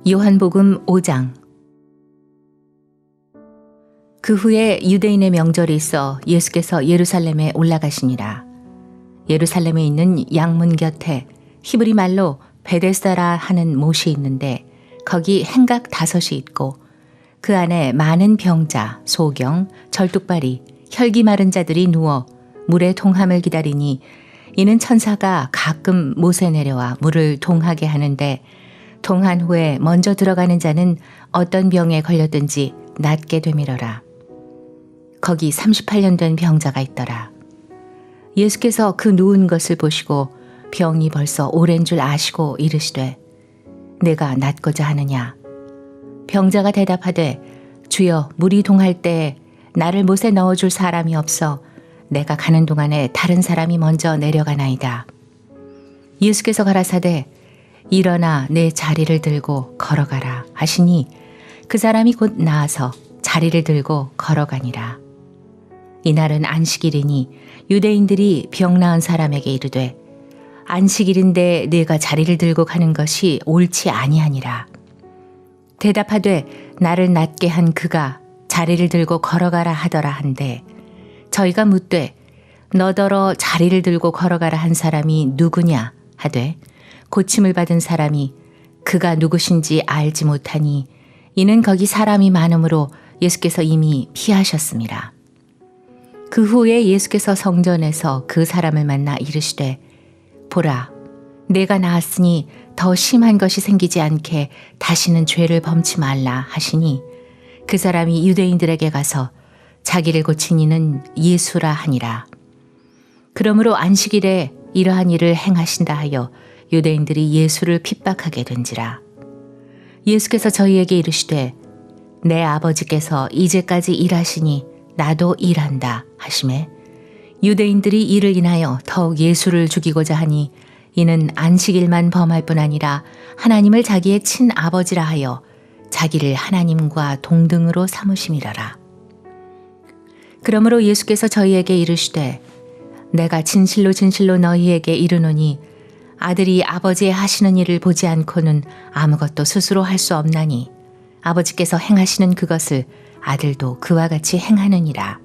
요한복음 5장. 그 후에 유대인의 명절이 있어 예수께서 예루살렘에 올라가시니라. 예루살렘에 있는 양문 곁에 히브리 말로 베데스다라 하는 못이 있는데 거기 행각 5이 있고 그 안에 많은 병자, 소경, 절뚝발이, 혈기 마른 자들이 누워 물의 동함을 기다리니 이는 천사가 가끔 못에 내려와 물을 동하게 하는데 동한 후에 먼저 들어가는 자는 어떤 병에 걸렸든지 낫게 되밀어라. 거기 38년 된 병자가 있더라. 예수께서 그 누운 것을 보시고 병이 벌써 오랜 줄 아시고 이르시되 내가 낫고자 하느냐. 병자가 대답하되 주여 물이 동할 때에 나를 못에 넣어줄 사람이 없어 내가 가는 동안에 다른 사람이 먼저 내려가나이다. 예수께서 가라사대 일어나 내 자리를 들고 걸어가라 하시니 그 사람이 곧 나아서 자리를 들고 걸어가니라. 이날은 안식일이니 유대인들이 병 나은 사람에게 이르되 안식일인데 네가 자리를 들고 가는 것이 옳지 아니하니라. 대답하되 나를 낫게 한 그가 자리를 들고 걸어가라 하더라 한데 저희가 묻되 너더러 자리를 들고 걸어가라 한 사람이 누구냐 하되 고침을 받은 사람이 그가 누구신지 알지 못하니 이는 거기 사람이 많으므로 예수께서 이미 피하셨습니다. 그 후에 예수께서 성전에서 그 사람을 만나 이르시되 보라 내가 나았으니 더 심한 것이 생기지 않게 다시는 죄를 범치 말라 하시니 그 사람이 유대인들에게 가서 자기를 고친 이는 예수라 하니라. 그러므로 안식일에 이러한 일을 행하신다 하여 유대인들이 예수를 핍박하게 된지라. 예수께서 저희에게 이르시되 내 아버지께서 이제까지 일하시니 나도 일한다 하시매 유대인들이 이를 인하여 더욱 예수를 죽이고자 하니 이는 안식일만 범할 뿐 아니라 하나님을 자기의 친아버지라 하여 자기를 하나님과 동등으로 삼으심이라라. 그러므로 예수께서 저희에게 이르시되 내가 진실로 진실로 너희에게 이르노니 아들이 아버지의 하시는 일을 보지 않고는 아무것도 스스로 할 수 없나니 아버지께서 행하시는 그것을 아들도 그와 같이 행하느니라.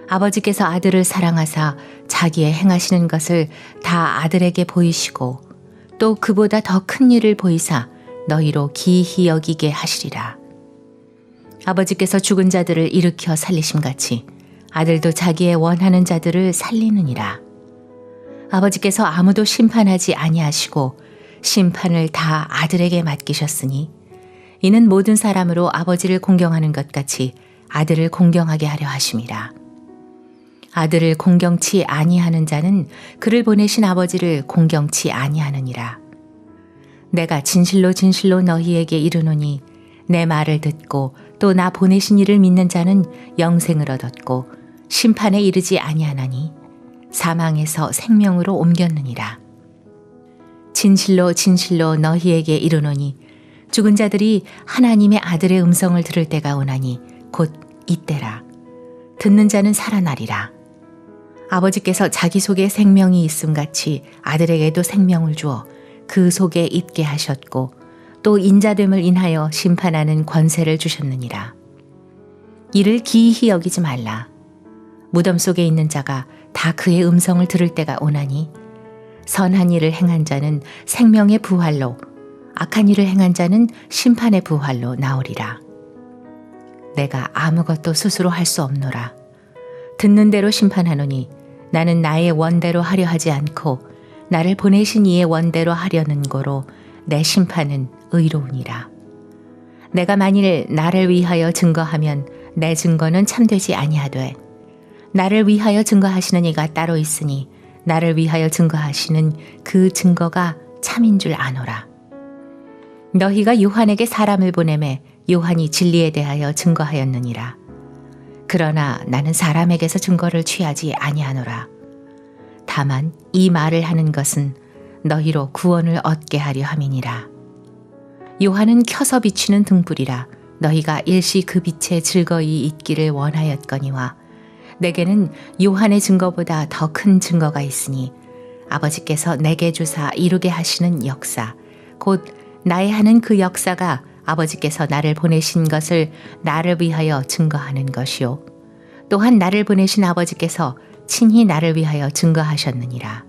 아버지께서 아들을 사랑하사 자기의 행하시는 것을 다 아들에게 보이시고 또 그보다 더 큰 일을 보이사 너희로 기이히 여기게 하시리라. 아버지께서 죽은 자들을 일으켜 살리심같이 아들도 자기의 원하는 자들을 살리느니라. 아버지께서 아무도 심판하지 아니하시고 심판을 다 아들에게 맡기셨으니 이는 모든 사람으로 아버지를 공경하는 것 같이 아들을 공경하게 하려 하심이라. 아들을 공경치 아니하는 자는 그를 보내신 아버지를 공경치 아니하느니라. 내가 진실로 진실로 너희에게 이르노니 내 말을 듣고 또 나 보내신 이를 믿는 자는 영생을 얻었고 심판에 이르지 아니하나니 사망에서 생명으로 옮겼느니라. 진실로 진실로 너희에게 이르노니 죽은 자들이 하나님의 아들의 음성을 들을 때가 오나니 곧 이때라. 듣는 자는 살아나리라. 아버지께서 자기 속에 생명이 있음같이 아들에게도 생명을 주어 그 속에 있게 하셨고 또 인자됨을 인하여 심판하는 권세를 주셨느니라. 이를 기이히 여기지 말라. 무덤 속에 있는 자가 다 그의 음성을 들을 때가 오나니 선한 일을 행한 자는 생명의 부활로 악한 일을 행한 자는 심판의 부활로 나오리라. 내가 아무것도 스스로 할 수 없노라. 듣는 대로 심판하노니 나는 나의 원대로 하려 하지 않고 나를 보내신 이의 원대로 하려는 거로 내 심판은 의로우니라. 내가 만일 나를 위하여 증거하면 내 증거는 참되지 아니하되 나를 위하여 증거하시는 이가 따로 있으니 나를 위하여 증거하시는 그 증거가 참인 줄 아노라. 너희가 요한에게 사람을 보내매 요한이 진리에 대하여 증거하였느니라. 그러나 나는 사람에게서 증거를 취하지 아니하노라. 다만 이 말을 하는 것은 너희로 구원을 얻게 하려 함이니라. 요한은 켜서 비추는 등불이라 너희가 일시 그 빛에 즐거이 있기를 원하였거니와 내게는 요한의 증거보다 더 큰 증거가 있으니 아버지께서 내게 주사 이루게 하시는 역사 곧 나의 하는 그 역사가 아버지께서 나를 보내신 것을 나를 위하여 증거하는 것이요 또한 나를 보내신 아버지께서 친히 나를 위하여 증거하셨느니라.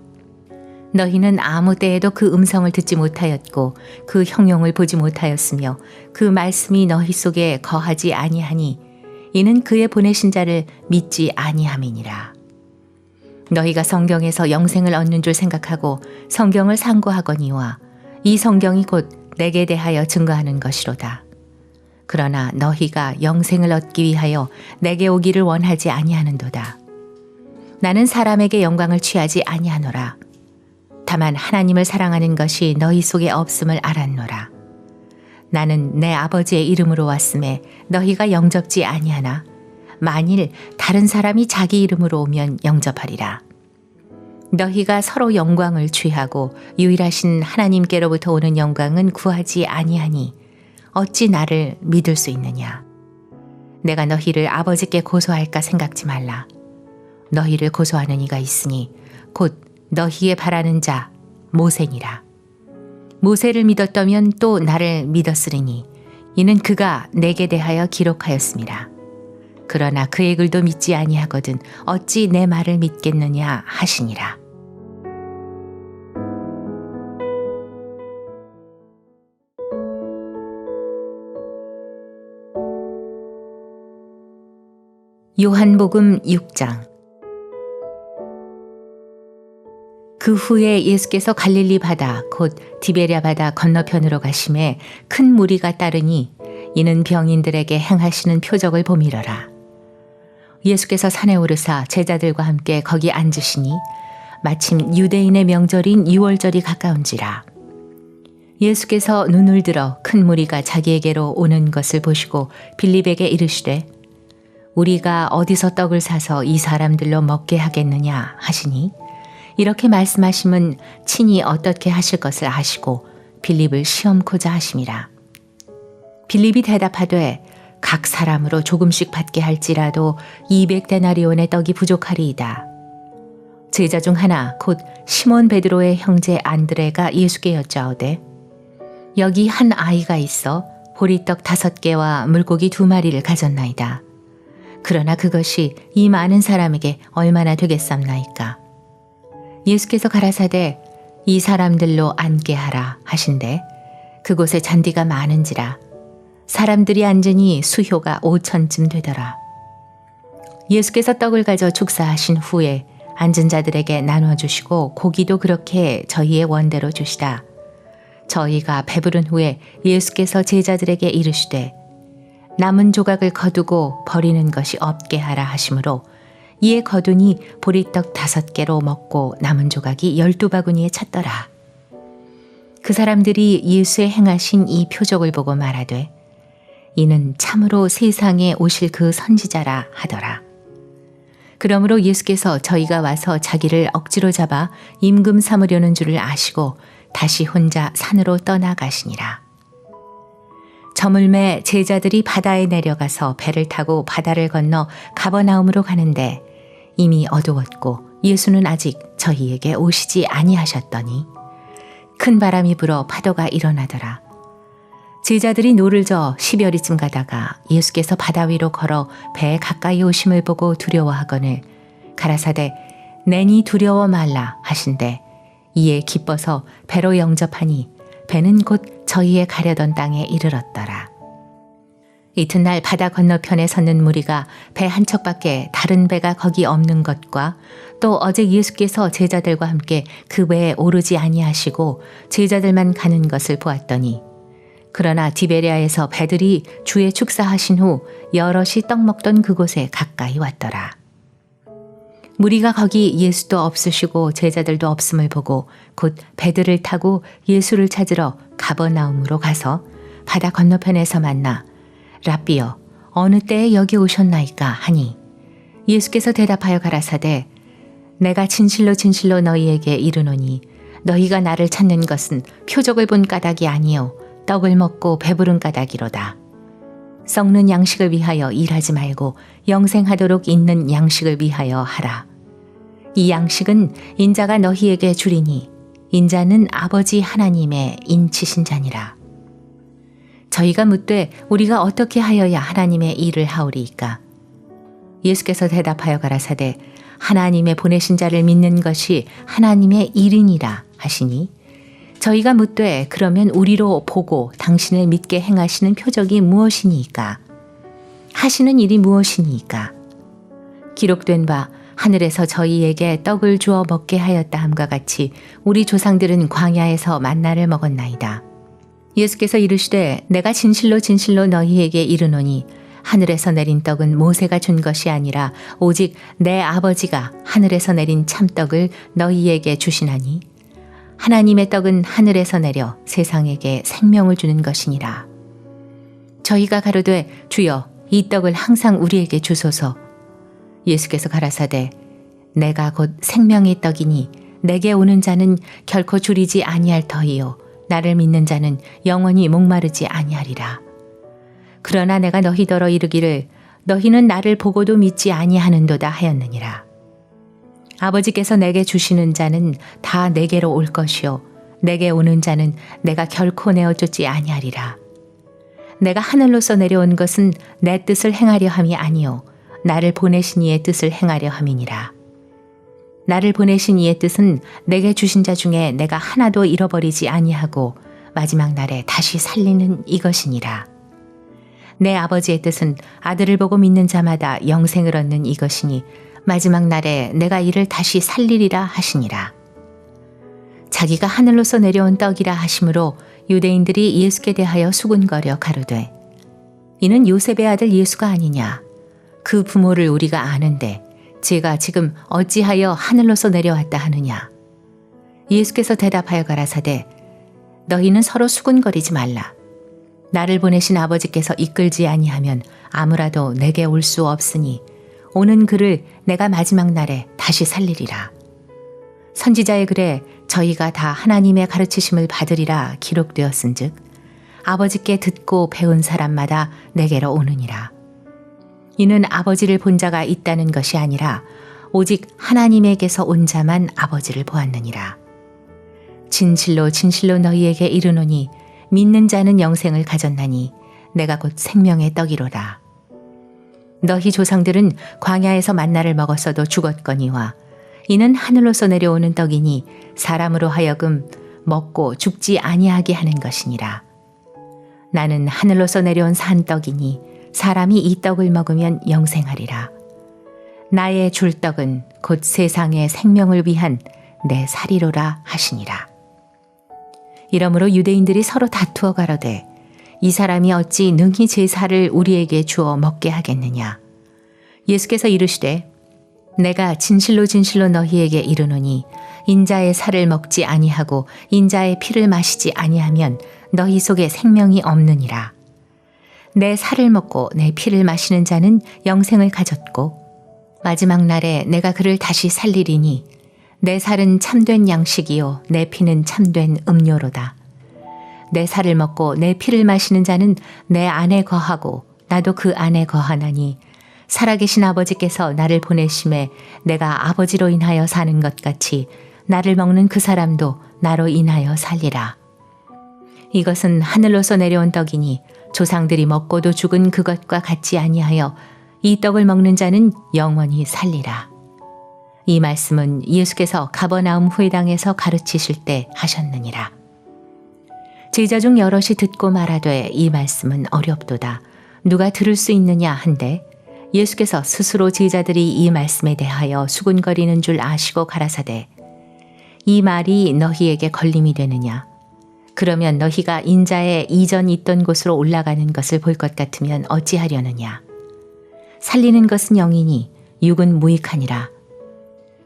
너희는 아무 때에도 그 음성을 듣지 못하였고 그 형용을 보지 못하였으며 그 말씀이 너희 속에 거하지 아니하니 이는 그의 보내신 자를 믿지 아니함이니라. 너희가 성경에서 영생을 얻는 줄 생각하고 성경을 상고하거니와 이 성경이 곧 내게 대하여 증거하는 것이로다. 그러나 너희가 영생을 얻기 위하여 내게 오기를 원하지 아니하는도다. 나는 사람에게 영광을 취하지 아니하노라. 다만 하나님을 사랑하는 것이 너희 속에 없음을 알았노라. 나는 내 아버지의 이름으로 왔음에 너희가 영접지 아니하나 만일 다른 사람이 자기 이름으로 오면 영접하리라. 너희가 서로 영광을 취하고 유일하신 하나님께로부터 오는 영광은 구하지 아니하니 어찌 나를 믿을 수 있느냐. 내가 너희를 아버지께 고소할까 생각지 말라. 너희를 고소하는 이가 있으니 곧 너희의 바라는 자 모세니라. 모세를 믿었다면 또 나를 믿었으리니 이는 그가 내게 대하여 기록하였습니다. 그러나 그의 글도 믿지 아니하거든 어찌 내 말을 믿겠느냐 하시니라. 요한복음 6장. 그 후에 예수께서 갈릴리 바다 곧 디베랴 바다 건너편으로 가심에 큰 무리가 따르니 이는 병인들에게 행하시는 표적을 보미러라. 예수께서 산에 오르사 제자들과 함께 거기 앉으시니 마침 유대인의 명절인 유월절이 가까운지라. 예수께서 눈을 들어 큰 무리가 자기에게로 오는 것을 보시고 빌립에게 이르시되 우리가 어디서 떡을 사서 이 사람들로 먹게 하겠느냐 하시니 이렇게 말씀하심은 친히 어떻게 하실 것을 아시고 빌립을 시험코자 하심이라. 빌립이 대답하되 각 사람으로 조금씩 받게 할지라도 200데나리온의 떡이 부족하리이다. 제자 중 하나 곧 시몬 베드로의 형제 안드레가 예수께 여짜오되 여기 한 아이가 있어 보리떡 5개와 물고기 2마리를 가졌나이다. 그러나 그것이 이 많은 사람에게 얼마나 되겠삼나이까. 예수께서 가라사대 이 사람들로 앉게 하라 하신대 그곳에 잔디가 많은지라 사람들이 앉으니 수효가 5,000쯤 되더라. 예수께서 떡을 가져 축사하신 후에 앉은 자들에게 나눠주시고 고기도 그렇게 저희의 원대로 주시다. 저희가 배부른 후에 예수께서 제자들에게 이르시되 남은 조각을 거두고 버리는 것이 없게 하라 하시므로 이에 거두니 보리떡 5개로 먹고 남은 조각이 12바구니에 찼더라. 그 사람들이 예수의 행하신 이 표적을 보고 말하되 이는 참으로 세상에 오실 그 선지자라 하더라. 그러므로 예수께서 저희가 와서 자기를 억지로 잡아 임금 삼으려는 줄을 아시고 다시 혼자 산으로 떠나가시니라. 저물매 제자들이 바다에 내려가서 배를 타고 바다를 건너 가버나움으로 가는데 이미 어두웠고 예수는 아직 저희에게 오시지 아니하셨더니 큰 바람이 불어 파도가 일어나더라. 제자들이 노를 저 10여리쯤 가다가 예수께서 바다 위로 걸어 배에 가까이 오심을 보고 두려워하거늘 가라사대 내니 두려워 말라 하신대 이에 기뻐서 배로 영접하니 배는 곧 저희의 가려던 땅에 이르렀더라. 이튿날 바다 건너편에 섰는 무리가 배 한 척밖에 다른 배가 거기 없는 것과 또 어제 예수께서 제자들과 함께 그 배에 오르지 아니하시고 제자들만 가는 것을 보았더니 그러나 디베랴에서 배들이 주의 축사하신 후 여럿이 떡 먹던 그곳에 가까이 왔더라. 무리가 거기 예수도 없으시고 제자들도 없음을 보고 곧 배들을 타고 예수를 찾으러 가버나움으로 가서 바다 건너편에서 만나 랍비여 어느 때에 여기 오셨나이까 하니 예수께서 대답하여 가라사대 내가 진실로 진실로 너희에게 이르노니 너희가 나를 찾는 것은 표적을 본 까닭이 아니요 떡을 먹고 배부른 까닭이로다. 썩는 양식을 위하여 일하지 말고 영생하도록 있는 양식을 위하여 하라. 이 양식은 인자가 너희에게 주리니 인자는 아버지 하나님의 인치신 자니라. 저희가 묻되 우리가 어떻게 하여야 하나님의 일을 하오리이까? 예수께서 대답하여 가라사대 하나님의 보내신 자를 믿는 것이 하나님의 일이니라 하시니 저희가 묻되 그러면 우리로 보고 당신을 믿게 행하시는 표적이 무엇이니이까? 하시는 일이 무엇이니이까? 기록된 바 하늘에서 저희에게 떡을 주어 먹게 하였다 함과 같이 우리 조상들은 광야에서 만나를 먹었나이다. 예수께서 이르시되 내가 진실로 진실로 너희에게 이르노니 하늘에서 내린 떡은 모세가 준 것이 아니라 오직 내 아버지가 하늘에서 내린 참떡을 너희에게 주시나니 하나님의 떡은 하늘에서 내려 세상에게 생명을 주는 것이니라. 저희가 가로되 주여 이 떡을 항상 우리에게 주소서. 예수께서 가라사대 내가 곧 생명의 떡이니 내게 오는 자는 결코 줄이지 아니할 터이요 나를 믿는 자는 영원히 목마르지 아니하리라. 그러나 내가 너희더러 이르기를 너희는 나를 보고도 믿지 아니하는도다 하였느니라. 아버지께서 내게 주시는 자는 다 내게로 올 것이요 내게 오는 자는 내가 결코 내어 쫓지 아니하리라. 내가 하늘로서 내려온 것은 내 뜻을 행하려 함이 아니요 나를 보내신 이의 뜻을 행하려 함이니라. 나를 보내신 이의 뜻은 내게 주신 자 중에 내가 하나도 잃어버리지 아니하고 마지막 날에 다시 살리는 이것이니라. 내 아버지의 뜻은 아들을 보고 믿는 자마다 영생을 얻는 이것이니 마지막 날에 내가 이를 다시 살리리라 하시니라. 자기가 하늘로서 내려온 떡이라 하심으로 유대인들이 예수께 대하여 수군거려 가로되 이는 요셉의 아들 예수가 아니냐? 그 부모를 우리가 아는데 제가 지금 어찌하여 하늘로서 내려왔다 하느냐? 예수께서 대답하여 가라사대 너희는 서로 수군거리지 말라. 나를 보내신 아버지께서 이끌지 아니하면 아무라도 내게 올 수 없으니 오는 그를 내가 마지막 날에 다시 살리리라. 선지자의 글에 저희가 다 하나님의 가르치심을 받으리라 기록되었은즉 아버지께 듣고 배운 사람마다 내게로 오느니라. 이는 아버지를 본 자가 있다는 것이 아니라 오직 하나님에게서 온 자만 아버지를 보았느니라. 진실로 진실로 너희에게 이르노니 믿는 자는 영생을 가졌나니 내가 곧 생명의 떡이로라. 너희 조상들은 광야에서 만나를 먹었어도 죽었거니와 이는 하늘로서 내려오는 떡이니 사람으로 하여금 먹고 죽지 아니하게 하는 것이니라. 나는 하늘로서 내려온 산 떡이니 사람이 이 떡을 먹으면 영생하리라. 나의 줄 떡은 곧 세상의 생명을 위한 내 살이로라 하시니라. 이러므로 유대인들이 서로 다투어 가로되 이 사람이 어찌 능히 제사를 우리에게 주어 먹게 하겠느냐? 예수께서 이르시되 내가 진실로 진실로 너희에게 이르노니 인자의 살을 먹지 아니하고 인자의 피를 마시지 아니하면 너희 속에 생명이 없느니라. 내 살을 먹고 내 피를 마시는 자는 영생을 가졌고 마지막 날에 내가 그를 다시 살리리니 내 살은 참된 양식이요 내 피는 참된 음료로다. 내 살을 먹고 내 피를 마시는 자는 내 안에 거하고 나도 그 안에 거하나니 살아계신 아버지께서 나를 보내심에 내가 아버지로 인하여 사는 것 같이 나를 먹는 그 사람도 나로 인하여 살리라. 이것은 하늘로서 내려온 떡이니 조상들이 먹고도 죽은 그것과 같지 아니하여 이 떡을 먹는 자는 영원히 살리라. 이 말씀은 예수께서 가버나움 회당에서 가르치실 때 하셨느니라. 제자 중 여럿이 듣고 말하되 이 말씀은 어렵도다. 누가 들을 수 있느냐 한데 예수께서 스스로 제자들이 이 말씀에 대하여 수군거리는 줄 아시고 가라사대 이 말이 너희에게 걸림이 되느냐? 그러면 너희가 인자의 이전 있던 곳으로 올라가는 것을 볼 것 같으면 어찌하려느냐? 살리는 것은 영이니 육은 무익하니라.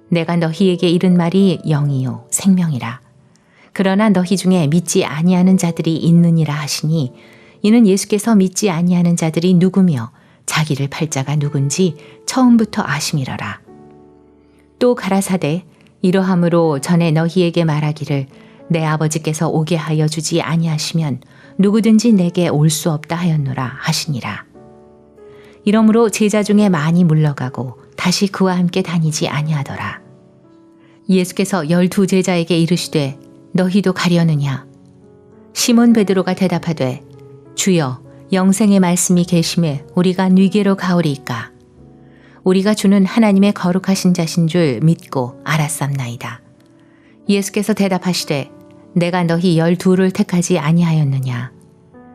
내가 너희에게 이른 말이 영이요 생명이라. 그러나 너희 중에 믿지 아니하는 자들이 있느니라 하시니 이는 예수께서 믿지 아니하는 자들이 누구며 자기를 팔 자가 누군지 처음부터 아심이러라. 또 가라사대 이러함으로 전에 너희에게 말하기를 내 아버지께서 오게 하여 주지 아니하시면 누구든지 내게 올 수 없다 하였노라 하시니라. 이러므로 제자 중에 많이 물러가고 다시 그와 함께 다니지 아니하더라. 예수께서 12 제자에게 이르시되 너희도 가려느냐? 시몬 베드로가 대답하되 주여 영생의 말씀이 계심에 우리가 뉘게로 가오리이까. 우리가 주는 하나님의 거룩하신 자신 줄 믿고 알았삼나이다. 예수께서 대답하시되 내가 너희 12를 택하지 아니하였느냐.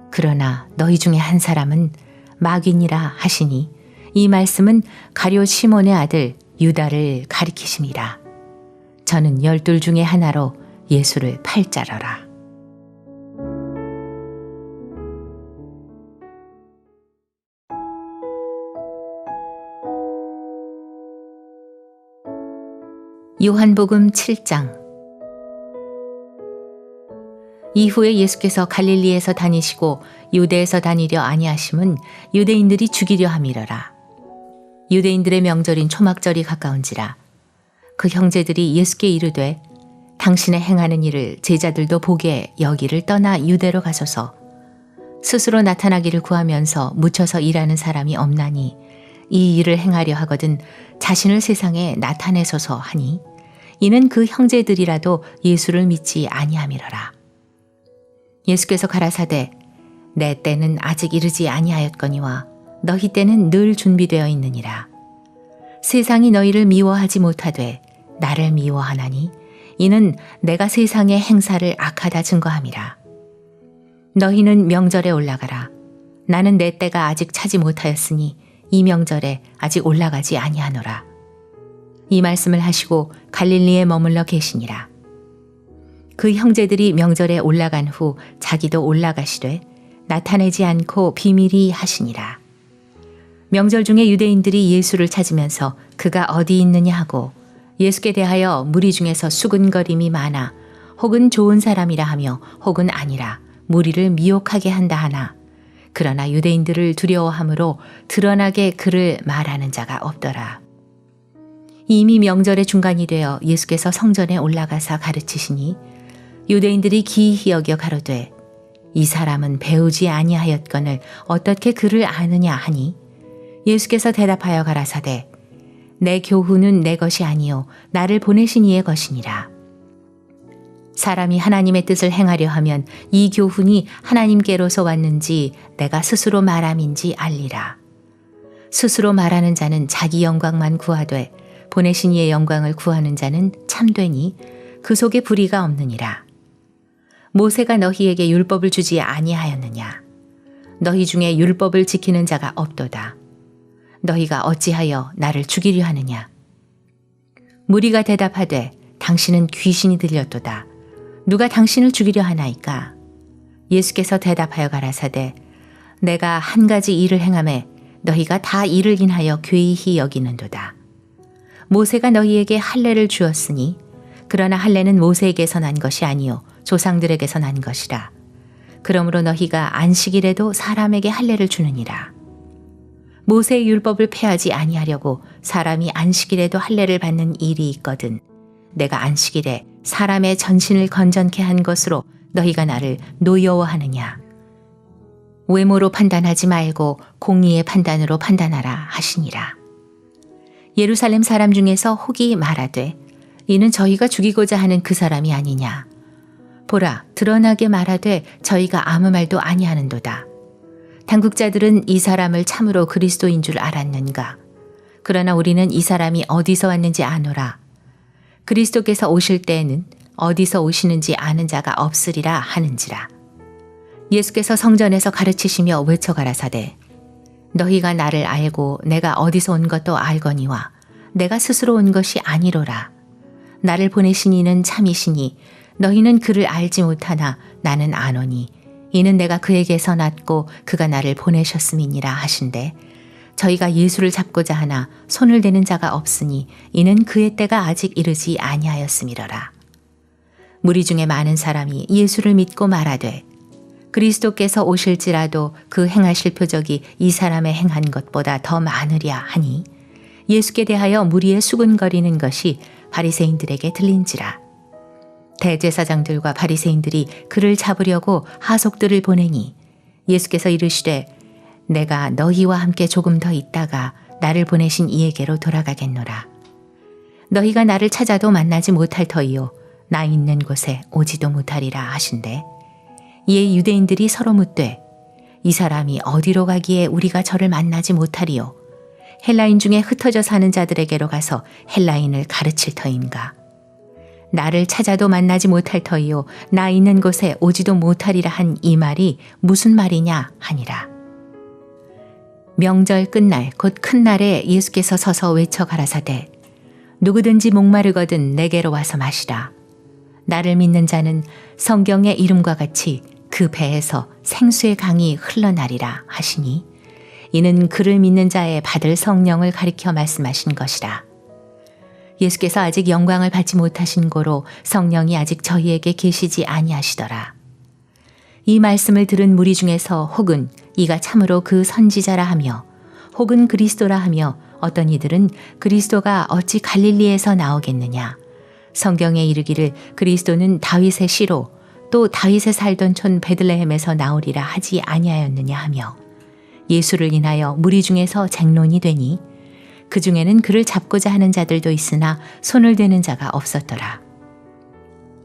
그러나 너희 중에 한 사람은 마귀니라 하시니 이 말씀은 가룟 시몬의 아들 유다를 가리키심이라. 저는 12 중에 하나로 예수를 팔자러라. 요한복음 7장. 이후에 예수께서 갈릴리에서 다니시고 유대에서 다니려 아니하심은 유대인들이 죽이려 함이러라. 유대인들의 명절인 초막절이 가까운지라. 그 형제들이 예수께 이르되 당신의 행하는 일을 제자들도 보게 여기를 떠나 유대로 가소서. 스스로 나타나기를 구하면서 묻혀서 일하는 사람이 없나니 이 일을 행하려 하거든 자신을 세상에 나타내소서 하니 이는 그 형제들이라도 예수를 믿지 아니함이러라. 예수께서 가라사대 내 때는 아직 이르지 아니하였거니와 너희 때는 늘 준비되어 있느니라. 세상이 너희를 미워하지 못하되 나를 미워하나니 이는 내가 세상의 행사를 악하다 증거함이라. 너희는 명절에 올라가라. 나는 내 때가 아직 차지 못하였으니 이 명절에 아직 올라가지 아니하노라. 이 말씀을 하시고 갈릴리에 머물러 계시니라. 그 형제들이 명절에 올라간 후 자기도 올라가시되 나타내지 않고 비밀히 하시니라. 명절 중에 유대인들이 예수를 찾으면서 그가 어디 있느냐 하고 예수께 대하여 무리 중에서 수군거림이 많아 혹은 좋은 사람이라 하며 혹은 아니라 무리를 미혹하게 한다 하나 그러나 유대인들을 두려워함으로 드러나게 그를 말하는 자가 없더라. 이미 명절의 중간이 되어 예수께서 성전에 올라가사 가르치시니 유대인들이 기이히 여겨 가로되 이 사람은 배우지 아니하였거늘 어떻게 그를 아느냐 하니 예수께서 대답하여 가라사대 내 교훈은 내 것이 아니요 나를 보내신 이의 것이니라. 사람이 하나님의 뜻을 행하려 하면 이 교훈이 하나님께로서 왔는지 내가 스스로 말함인지 알리라. 스스로 말하는 자는 자기 영광만 구하되 보내신 이의 영광을 구하는 자는 참되니 그 속에 불의가 없느니라. 모세가 너희에게 율법을 주지 아니하였느냐. 너희 중에 율법을 지키는 자가 없도다. 너희가 어찌하여 나를 죽이려 하느냐. 무리가 대답하되 당신은 귀신이 들렸도다. 누가 당신을 죽이려 하나이까. 예수께서 대답하여 가라사대 내가 한 가지 일을 행하매 너희가 다 이를 인하여 괴이히 여기는도다. 모세가 너희에게 할례를 주었으니 그러나 할례는 모세에게서 난 것이 아니요 조상들에게서 난 것이라. 그러므로 너희가 안식일에도 사람에게 할례를 주느니라. 모세의 율법을 폐하지 아니하려고 사람이 안식일에도 할례를 받는 일이 있거든 내가 안식일에 사람의 전신을 건전케 한 것으로 너희가 나를 노여워하느냐. 외모로 판단하지 말고 공의의 판단으로 판단하라 하시니라. 예루살렘 사람 중에서 혹이 말하되 이는 저희가 죽이고자 하는 그 사람이 아니냐. 보라 드러나게 말하되 저희가 아무 말도 아니하는도다. 당국자들은 이 사람을 참으로 그리스도인 줄 알았는가. 그러나 우리는 이 사람이 어디서 왔는지 아노라. 그리스도께서 오실 때에는 어디서 오시는지 아는 자가 없으리라 하는지라. 예수께서 성전에서 가르치시며 외쳐 가라사대 너희가 나를 알고 내가 어디서 온 것도 알거니와 내가 스스로 온 것이 아니로라. 나를 보내신 이는 참이시니 너희는 그를 알지 못하나 나는 아노니 이는 내가 그에게서 났고 그가 나를 보내셨음이니라 하신대 저희가 예수를 잡고자 하나 손을 대는 자가 없으니 이는 그의 때가 아직 이르지 아니하였음이러라. 무리 중에 많은 사람이 예수를 믿고 말하되 그리스도께서 오실지라도 그 행하실 표적이 이 사람의 행한 것보다 더 많으랴 하니 예수께 대하여 무리의 수군거리는 것이 바리새인들에게 들린지라. 대제사장들과 바리새인들이 그를 잡으려고 하속들을 보내니 예수께서 이르시되 내가 너희와 함께 조금 더 있다가 나를 보내신 이에게로 돌아가겠노라. 너희가 나를 찾아도 만나지 못할 터이요 나 있는 곳에 오지도 못하리라 하신대 이에 유대인들이 서로 묻되 이 사람이 어디로 가기에 우리가 저를 만나지 못하리요? 헬라인 중에 흩어져 사는 자들에게로 가서 헬라인을 가르칠 터인가? 나를 찾아도 만나지 못할 터이요 나 있는 곳에 오지도 못하리라 한 이 말이 무슨 말이냐 하니라. 명절 끝날 곧 큰 날에 예수께서 서서 외쳐 가라사대 누구든지 목마르거든 내게로 와서 마시라. 나를 믿는 자는 성경의 이름과 같이 그 배에서 생수의 강이 흘러나리라 하시니 이는 그를 믿는 자의 받을 성령을 가리켜 말씀하신 것이라. 예수께서 아직 영광을 받지 못하신 고로 성령이 아직 저희에게 계시지 아니하시더라. 이 말씀을 들은 무리 중에서 혹은 이가 참으로 그 선지자라 하며 혹은 그리스도라 하며 어떤 이들은 그리스도가 어찌 갈릴리에서 나오겠느냐. 성경에 이르기를 그리스도는 다윗의 씨로 또 다윗의 살던 촌 베들레헴에서 나오리라 하지 아니하였느냐 하며 예수를 인하여 무리 중에서 쟁론이 되니 그 중에는 그를 잡고자 하는 자들도 있으나 손을 대는 자가 없었더라.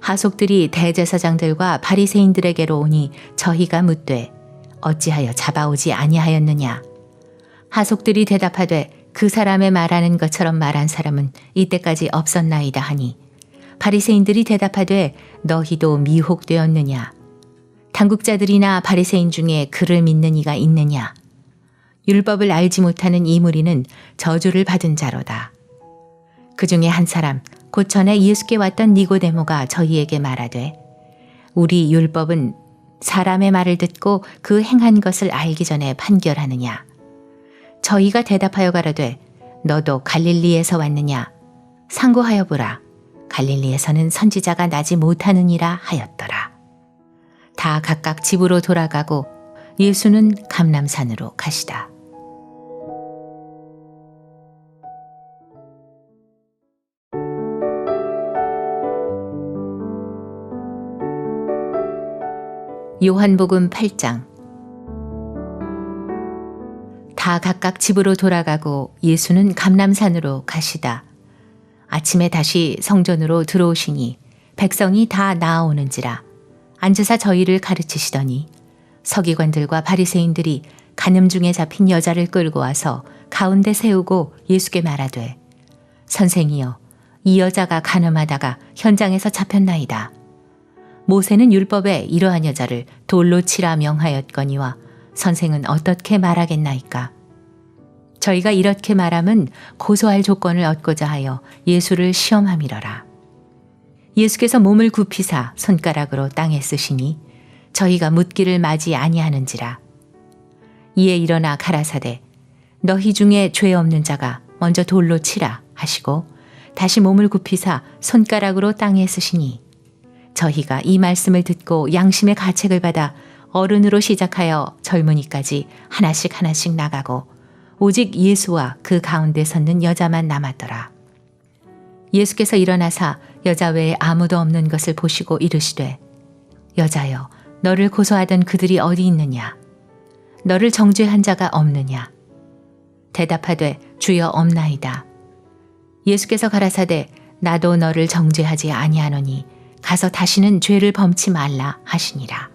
하속들이 대제사장들과 바리새인들에게로 오니 저희가 묻되 어찌하여 잡아오지 아니하였느냐. 하속들이 대답하되 그 사람의 말하는 것처럼 말한 사람은 이때까지 없었나이다 하니 바리새인들이 대답하되 너희도 미혹되었느냐. 당국자들이나 바리새인 중에 그를 믿는 이가 있느냐. 율법을 알지 못하는 이 무리는 저주를 받은 자로다. 그 중에 한 사람 곧 전에 예수께 왔던 니고데모가 저희에게 말하되 우리 율법은 사람의 말을 듣고 그 행한 것을 알기 전에 판결하느냐. 저희가 대답하여 가라되 너도 갈릴리에서 왔느냐. 상고하여 보라. 갈릴리에서는 선지자가 나지 못하느니라 하였더라. 다 각각 집으로 돌아가고 예수는 감람산으로 가시다. 요한복음 8장. 다 각각 집으로 돌아가고 예수는 감람산으로 가시다. 아침에 다시 성전으로 들어오시니 백성이 다 나아오는지라 앉으사 저희를 가르치시더니 서기관들과 바리새인들이 간음 중에 잡힌 여자를 끌고 와서 가운데 세우고 예수께 말하되 선생이여 이 여자가 간음하다가 현장에서 잡혔나이다. 모세는 율법에 이러한 여자를 돌로 치라 명하였거니와 선생은 어떻게 말하겠나이까. 저희가 이렇게 말함은 고소할 조건을 얻고자 하여 예수를 시험함이러라. 예수께서 몸을 굽히사 손가락으로 땅에 쓰시니 저희가 묻기를 맞이 아니하는지라. 이에 일어나 가라사대 너희 중에 죄 없는 자가 먼저 돌로 치라 하시고 다시 몸을 굽히사 손가락으로 땅에 쓰시니 저희가 이 말씀을 듣고 양심의 가책을 받아 어른으로 시작하여 젊은이까지 하나씩 하나씩 나가고 오직 예수와 그 가운데 섰는 여자만 남았더라. 예수께서 일어나사 여자 외에 아무도 없는 것을 보시고 이르시되 여자여 너를 고소하던 그들이 어디 있느냐. 너를 정죄한 자가 없느냐. 대답하되 주여 없나이다. 예수께서 가라사대 나도 너를 정죄하지 아니하노니 가서 다시는 죄를 범치 말라 하시니라.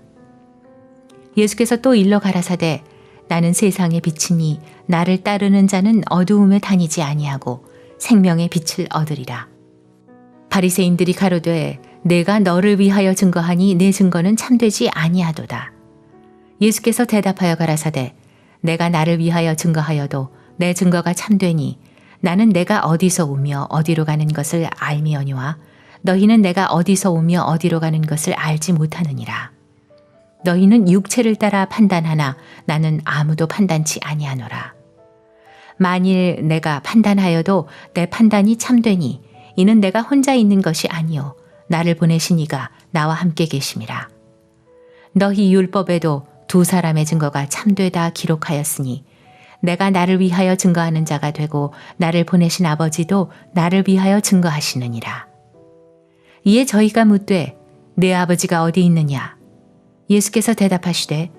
예수께서 또 일러 가라사대 나는 세상의 빛이니 나를 따르는 자는 어두움에 다니지 아니하고 생명의 빛을 얻으리라. 바리새인들이 가로되 내가 너를 위하여 증거하니 내 증거는 참되지 아니하도다. 예수께서 대답하여 가라사대 내가 나를 위하여 증거하여도 내 증거가 참되니 나는 내가 어디서 오며 어디로 가는 것을 알미오니와 너희는 내가 어디서 오며 어디로 가는 것을 알지 못하느니라. 너희는 육체를 따라 판단하나 나는 아무도 판단치 아니하노라. 만일 내가 판단하여도 내 판단이 참되니 이는 내가 혼자 있는 것이 아니요 나를 보내신 이가 나와 함께 계심이라. 너희 율법에도 두 사람의 증거가 참되다 기록하였으니 내가 나를 위하여 증거하는 자가 되고 나를 보내신 아버지도 나를 위하여 증거하시느니라. 이에 저희가 묻되 내 아버지가 어디 있느냐. 예수께서 대답하시되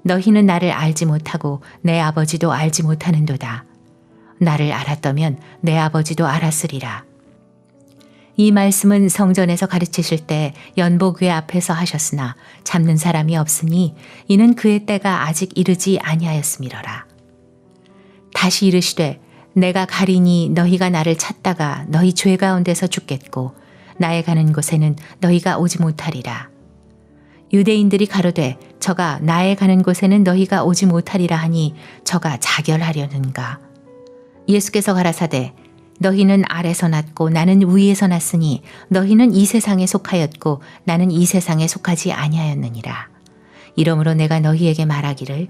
너희는 나를 알지 못하고 내 아버지도 알지 못하는도다. 나를 알았다면 내 아버지도 알았으리라. 이 말씀은 성전에서 가르치실 때 연복궤 앞에서 하셨으나 잡는 사람이 없으니 이는 그의 때가 아직 이르지 아니하였음이러라. 다시 이르시되 내가 가리니 너희가 나를 찾다가 너희 죄 가운데서 죽겠고 나의 가는 곳에는 너희가 오지 못하리라. 유대인들이 가로되 저가 나의 가는 곳에는 너희가 오지 못하리라 하니 저가 자결하려는가. 예수께서 가라사대 너희는 아래서 났고 나는 위에서 났으니 너희는 이 세상에 속하였고 나는 이 세상에 속하지 아니하였느니라. 이러므로 내가 너희에게 말하기를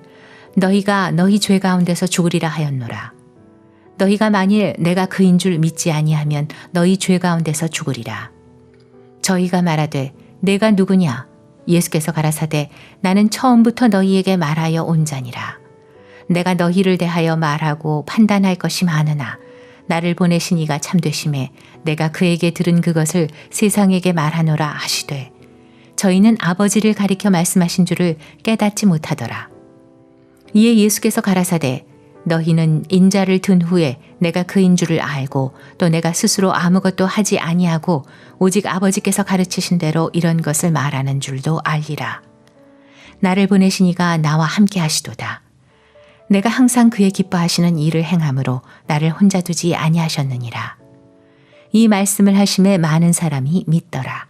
너희가 너희 죄 가운데서 죽으리라 하였노라. 너희가 만일 내가 그인 줄 믿지 아니하면 너희 죄 가운데서 죽으리라. 저희가 말하되 내가 누구냐? 예수께서 가라사대 나는 처음부터 너희에게 말하여 온 자니라. 내가 너희를 대하여 말하고 판단할 것이 많으나 나를 보내신 이가 참되심에 내가 그에게 들은 그것을 세상에게 말하노라 하시되 저희는 아버지를 가리켜 말씀하신 줄을 깨닫지 못하더라. 이에 예수께서 가라사대 너희는 인자를 든 후에 내가 그인 줄을 알고 또 내가 스스로 아무것도 하지 아니하고 오직 아버지께서 가르치신 대로 이런 것을 말하는 줄도 알리라. 나를 보내신 이가 나와 함께 하시도다. 내가 항상 그의 기뻐하시는 일을 행함으로 나를 혼자 두지 아니하셨느니라. 이 말씀을 하심에 많은 사람이 믿더라.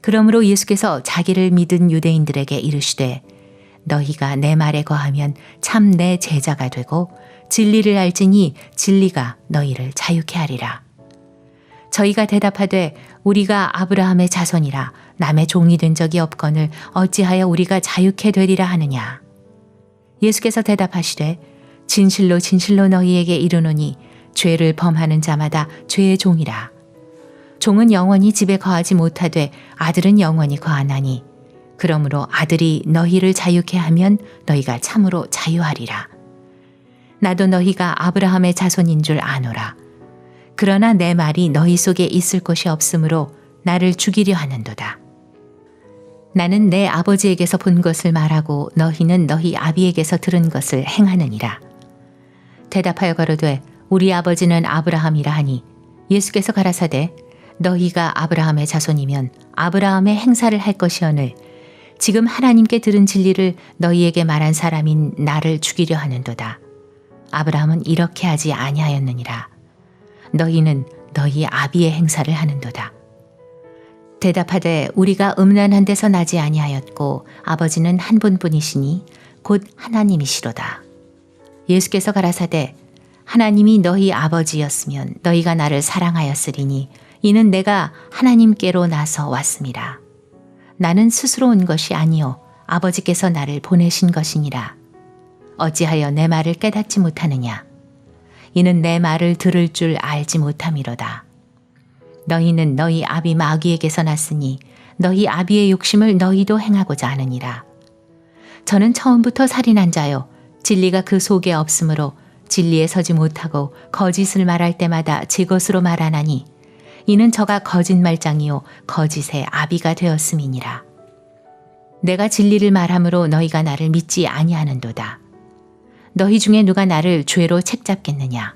그러므로 예수께서 자기를 믿은 유대인들에게 이르시되 너희가 내 말에 거하면 참 내 제자가 되고 진리를 알지니 진리가 너희를 자유케 하리라. 저희가 대답하되 우리가 아브라함의 자손이라 남의 종이 된 적이 없거늘 어찌하여 우리가 자유케 되리라 하느냐. 예수께서 대답하시되 진실로 진실로 너희에게 이르노니 죄를 범하는 자마다 죄의 종이라. 종은 영원히 집에 거하지 못하되 아들은 영원히 거하나니 그러므로 아들이 너희를 자유케 하면 너희가 참으로 자유하리라. 나도 너희가 아브라함의 자손인 줄 아노라. 그러나 내 말이 너희 속에 있을 곳이 없으므로 나를 죽이려 하는도다. 나는 내 아버지에게서 본 것을 말하고 너희는 너희 아비에게서 들은 것을 행하느니라. 대답하여 가로되 우리 아버지는 아브라함이라 하니 예수께서 가라사대 너희가 아브라함의 자손이면 아브라함의 행사를 할 것이오늘 지금 하나님께 들은 진리를 너희에게 말한 사람인 나를 죽이려 하는도다. 아브라함은 이렇게 하지 아니하였느니라. 너희는 너희 아비의 행사를 하는도다. 대답하되 우리가 음란한 데서 나지 아니하였고 아버지는 한 분뿐이시니 곧 하나님이시로다. 예수께서 가라사대 하나님이 너희 아버지였으면 너희가 나를 사랑하였으리니 이는 내가 하나님께로 나서 왔음이라. 나는 스스로 온 것이 아니요 아버지께서 나를 보내신 것이니라. 어찌하여 내 말을 깨닫지 못하느냐. 이는 내 말을 들을 줄 알지 못함이로다. 너희는 너희 아비 마귀에게서 났으니 너희 아비의 욕심을 너희도 행하고자 하느니라. 저는 처음부터 살인한 자요 진리가 그 속에 없으므로 진리에 서지 못하고 거짓을 말할 때마다 제 것으로 말하나니 이는 저가 거짓말장이요 거짓의 아비가 되었음이니라. 내가 진리를 말함으로 너희가 나를 믿지 아니하는도다. 너희 중에 누가 나를 죄로 책잡겠느냐.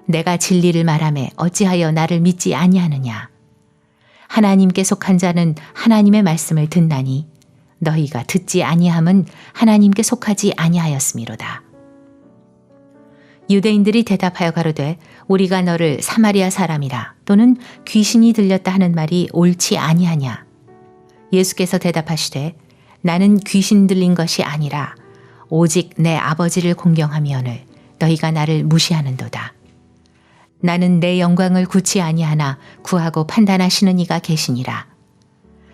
내가 진리를 말하매 어찌하여 나를 믿지 아니하느냐. 하나님께 속한 자는 하나님의 말씀을 듣나니 너희가 듣지 아니함은 하나님께 속하지 아니하였음이로다. 유대인들이 대답하여 가로되 우리가 너를 사마리아 사람이라 또는 귀신이 들렸다 하는 말이 옳지 아니하냐. 예수께서 대답하시되 나는 귀신 들린 것이 아니라 오직 내 아버지를 공경하며늘 너희가 나를 무시하는도다. 나는 내 영광을 구치 아니하나 구하고 판단하시는 이가 계시니라.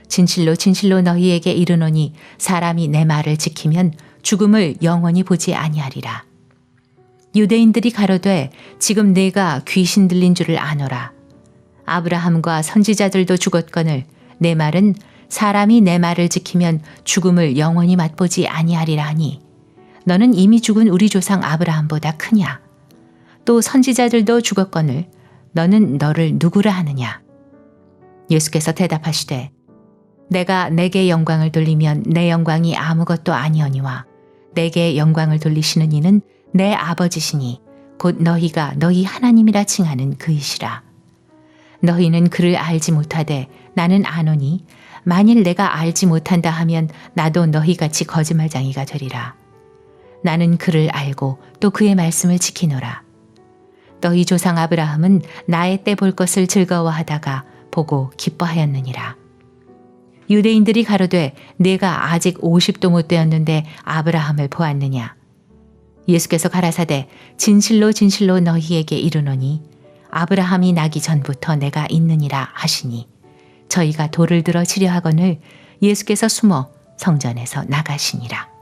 진실로 진실로 너희에게 이르노니 사람이 내 말을 지키면 죽음을 영원히 보지 아니하리라. 유대인들이 가로되 지금 내가 귀신 들린 줄을 아노라. 아브라함과 선지자들도 죽었거늘 내 말은 사람이 내 말을 지키면 죽음을 영원히 맛보지 아니하리라 하니 너는 이미 죽은 우리 조상 아브라함보다 크냐. 또 선지자들도 죽었거늘 너는 너를 누구라 하느냐. 예수께서 대답하시되 내가 내게 영광을 돌리면 내 영광이 아무것도 아니오니와 내게 영광을 돌리시는 이는 내 아버지시니 곧 너희가 너희 하나님이라 칭하는 그이시라. 너희는 그를 알지 못하되 나는 아노니 만일 내가 알지 못한다 하면 나도 너희같이 거짓말쟁이가 되리라. 나는 그를 알고 또 그의 말씀을 지키노라. 너희 조상 아브라함은 나의 때 볼 것을 즐거워하다가 보고 기뻐하였느니라. 유대인들이 가로되 내가 아직 50도 못 되었는데 아브라함을 보았느냐. 예수께서 가라사대 진실로 진실로 너희에게 이르노니 아브라함이 나기 전부터 내가 있느니라 하시니 저희가 돌을 들어 치려 하거늘 예수께서 숨어 성전에서 나가시니라.